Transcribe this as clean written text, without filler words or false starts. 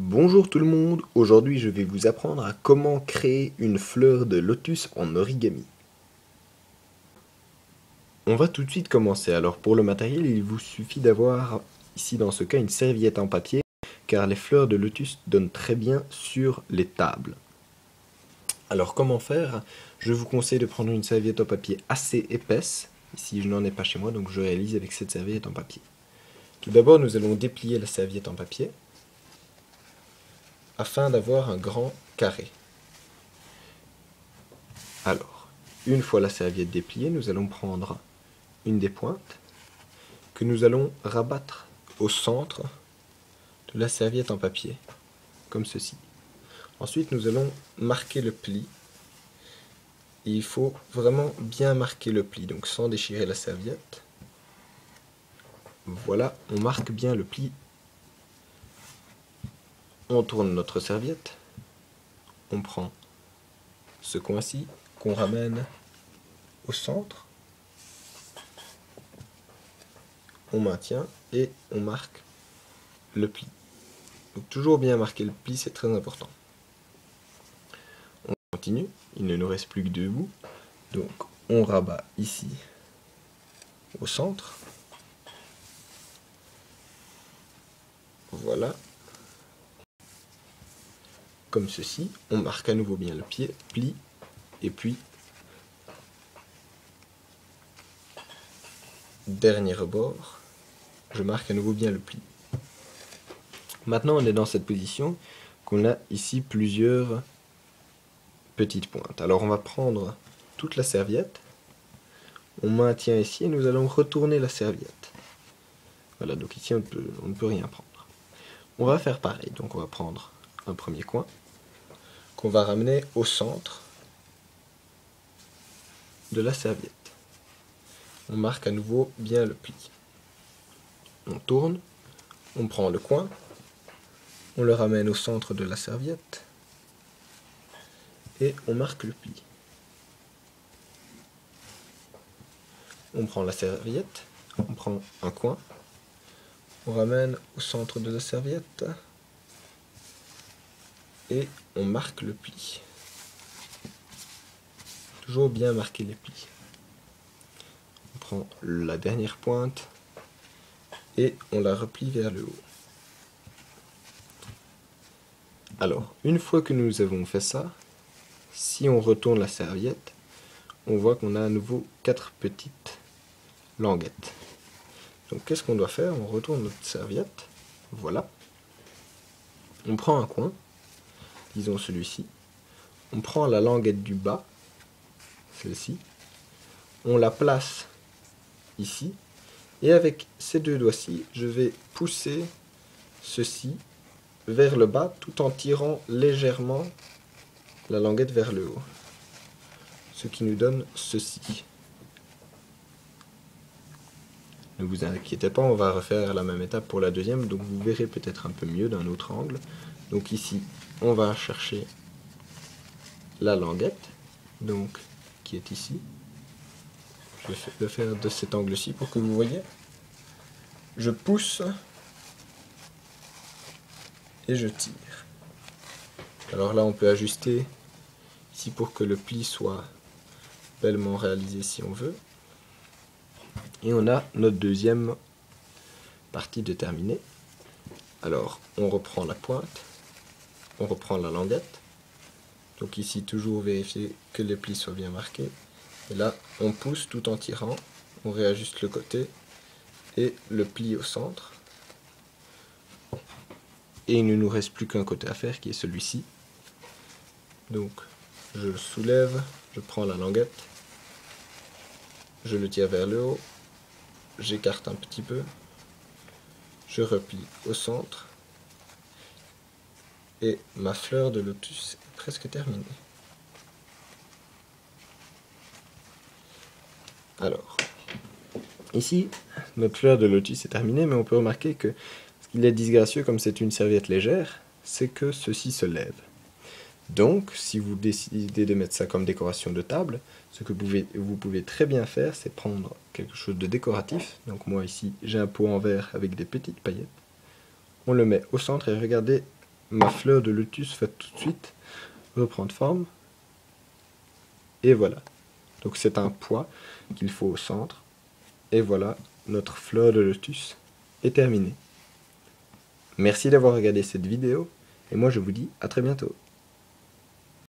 Bonjour tout le monde, aujourd'hui je vais vous apprendre à comment créer une fleur de lotus en origami. On va tout de suite commencer, alors pour le matériel il vous suffit d'avoir ici dans ce cas une serviette en papier car les fleurs de lotus donnent très bien sur les tables. Alors comment faire? Je vous conseille de prendre une serviette en papier assez épaisse, ici je n'en ai pas chez moi donc je réalise avec cette serviette en papier. Tout d'abord nous allons déplier la serviette en papier afin d'avoir un grand carré. Alors, une fois la serviette dépliée, nous allons prendre une des pointes que nous allons rabattre au centre de la serviette en papier, comme ceci. Ensuite, nous allons marquer le pli. Et il faut vraiment bien marquer le pli, donc sans déchirer la serviette. Voilà, on marque bien le pli. On tourne notre serviette. On prend ce coin-ci qu'on ramène au centre. On maintient et on marque le pli. Donc toujours bien marquer le pli, c'est très important. On continue, il ne nous reste plus que deux bouts. Donc on rabat ici au centre. Voilà. Comme ceci, on marque à nouveau bien le pli et puis dernier rebord, je marque à nouveau bien le pli. Maintenant on est dans cette position qu'on a ici plusieurs petites pointes. Alors on va prendre toute la serviette, on maintient ici et nous allons retourner la serviette. Voilà, donc ici on ne peut rien prendre. On va faire pareil, donc on va prendre un premier coin qu'on va ramener au centre de la serviette. On marque à nouveau bien le pli. On tourne, on prend le coin, on le ramène au centre de la serviette et on marque le pli. On prend la serviette, on prend un coin, on ramène au centre de la serviette et on marque le pli. Toujours bien marquer les plis. On prend la dernière pointe et on la replie vers le haut. Alors, une fois que nous avons fait ça, si on retourne la serviette, on voit qu'on a à nouveau 4 petites languettes. Donc qu'est-ce qu'on doit faire? On retourne notre serviette, voilà. On prend un coin, disons celui-ci. On prend la languette du bas, celle-ci. On la place ici. Et avec ces deux doigts-ci, je vais pousser ceci vers le bas tout en tirant légèrement la languette vers le haut. Ce qui nous donne ceci. Ne vous inquiétez pas, on va refaire la même étape pour la deuxième, donc vous verrez peut-être un peu mieux d'un autre angle. Donc ici, on va chercher la languette, donc qui est ici. Je vais le faire de cet angle-ci pour que vous voyez. Je pousse et je tire. Alors là, on peut ajuster ici pour que le pli soit bellement réalisé si on veut. Et on a notre deuxième partie de terminée. Alors, on reprend la pointe, on reprend la languette. Donc ici, toujours vérifier que les plis soient bien marqués. Et là, on pousse tout en tirant, on réajuste le côté et le pli au centre. Et il ne nous reste plus qu'un côté à faire qui est celui-ci. Donc, je le soulève, je prends la languette, je le tire vers le haut, j'écarte un petit peu, je replie au centre et ma fleur de lotus est presque terminée. Alors, ici, notre fleur de lotus est terminée, mais on peut remarquer que ce qu'il est disgracieux, comme c'est une serviette légère, c'est que ceci se lève. Donc, si vous décidez de mettre ça comme décoration de table, ce que vous pouvez très bien faire, c'est prendre quelque chose de décoratif. Donc moi ici, j'ai un pot en verre avec des petites paillettes. On le met au centre et regardez ma fleur de lotus va tout de suite reprendre forme. Et voilà. Donc c'est un pois qu'il faut au centre. Et voilà, notre fleur de lotus est terminée. Merci d'avoir regardé cette vidéo. Et moi je vous dis à très bientôt.